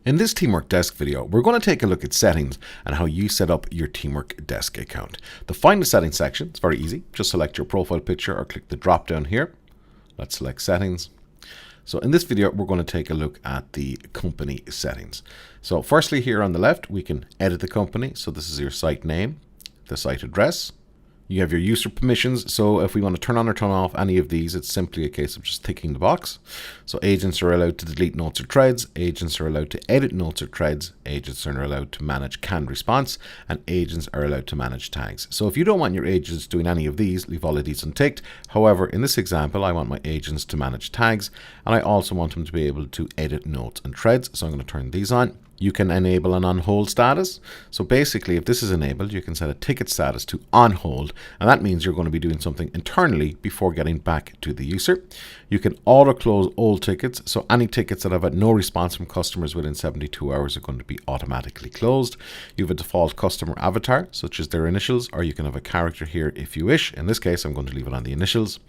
In this Teamwork Desk video, we're going to take a look at settings and how you set up your Teamwork Desk account. To find the settings section, it's very easy. Just select your profile picture or click the drop down here. Let's select settings. So in this video, we're going to take a look at the company settings. So firstly, here on the left, we can edit the company. So this is your site name, the site address. You have your user permissions, so if we want to turn on or turn off any of these, it's simply a case of just ticking the box. So agents are allowed to delete notes or threads, agents are allowed to edit notes or threads, agents are allowed to manage canned response, and agents are allowed to manage tags. So if you don't want your agents doing any of these, leave all of these unticked. However, in this example, I want my agents to manage tags, and I also want them to be able to edit notes and threads, so I'm going to turn these on. You can enable an on hold status. So basically, if this is enabled, you can set a ticket status to on hold, and that means you're going to be doing something internally before getting back to the user. You can auto close old tickets. So any tickets that have had no response from customers within 72 hours are going to be automatically closed. You have a default customer avatar, such as their initials, or you can have a character here if you wish. In this case, I'm going to leave it on the initials.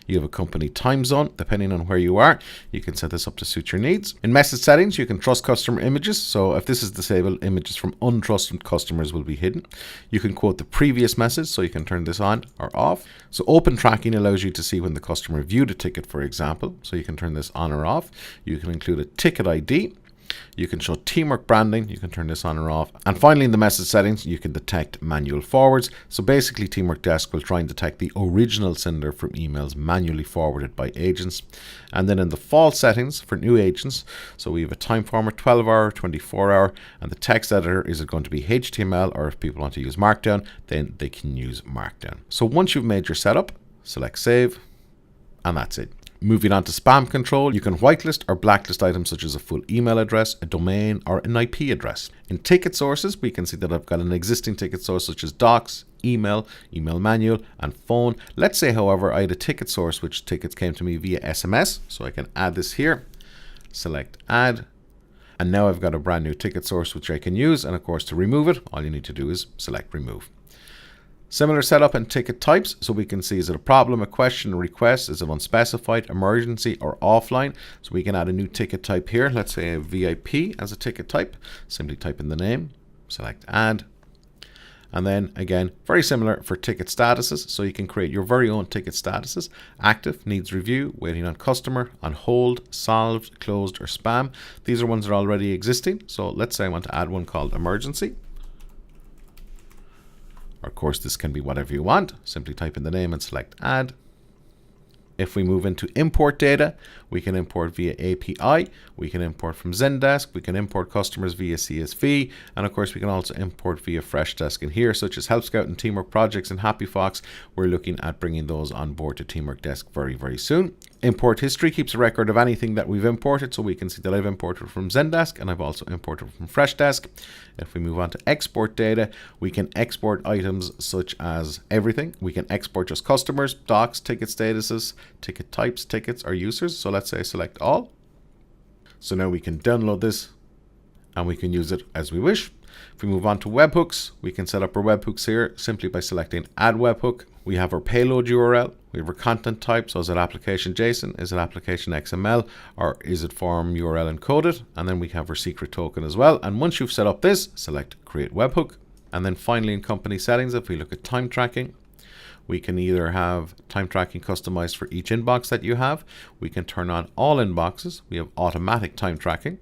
You have a company time zone, depending on where you are. You can set this up to suit your needs. In message settings, you can trust customer images. So if this is disabled, images from untrusted customers will be hidden. You can quote the previous message, so you can turn this on or off. So open tracking allows you to see when the customer viewed a ticket, for example. So you can turn this on or off. You can include a ticket ID. You can show teamwork branding. You can turn this on or off. And finally, in the message settings, you can detect manual forwards. So basically, Teamwork Desk will try and detect the original sender from emails manually forwarded by agents. And then in the default settings for new agents, so we have a time format, 12-hour, 24-hour, and the text editor, is it going to be HTML, or if people want to use Markdown, then they can use Markdown. So once you've made your setup, select save, and that's it. Moving on to spam control, you can whitelist or blacklist items such as a full email address, a domain, or an IP address. In ticket sources, we can see that I've got an existing ticket source such as docs, email, email manual, and phone. Let's say, however, I had a ticket source which tickets came to me via SMS, so I can add this here, select add, and now I've got a brand new ticket source which I can use. And of course, to remove it, all you need to do is select remove. Similar setup and ticket types, so we can see, is it a problem, a question, a request, is it unspecified, emergency, or offline? So we can add a new ticket type here. Let's say a VIP as a ticket type. Simply type in the name, select add. And then again, very similar for ticket statuses. So you can create your very own ticket statuses: active, needs review, waiting on customer, on hold, solved, closed, or spam. These are ones that are already existing. So let's say I want to add one called emergency. Of course, this can be whatever you want. Simply type in the name and select add. If we move into import data, we can import via API, we can import from Zendesk, we can import customers via CSV, and of course we can also import via Freshdesk. And here, such as Help Scout and Teamwork Projects and HappyFox, we're looking at bringing those on board to Teamwork Desk very, very soon. Import history keeps a record of anything that we've imported, so we can see that I've imported from Zendesk and I've also imported from Freshdesk. If we move on to export data, we can export items such as everything. We can export just customers, docs, ticket statuses, ticket types, tickets, or users. So let's say select all. So now we can download this and we can use it as we wish. If we move on to webhooks, we can set up our webhooks here simply by selecting add webhook. We have our payload URL, we have our content type, so is it application JSON, is it application XML, or is it form URL encoded? And then we have our secret token as well. And once you've set up this, select create webhook. And then finally, in company settings, if we look at time tracking, we can either have time tracking customized for each inbox that you have. We can turn on all inboxes. We have automatic time tracking.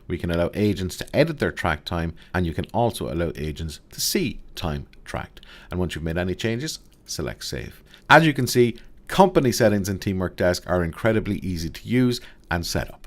We can allow agents to edit their track time, and you can also allow agents to see time tracked. And once you've made any changes, select save. As you can see, company settings in Teamwork Desk are incredibly easy to use and set up.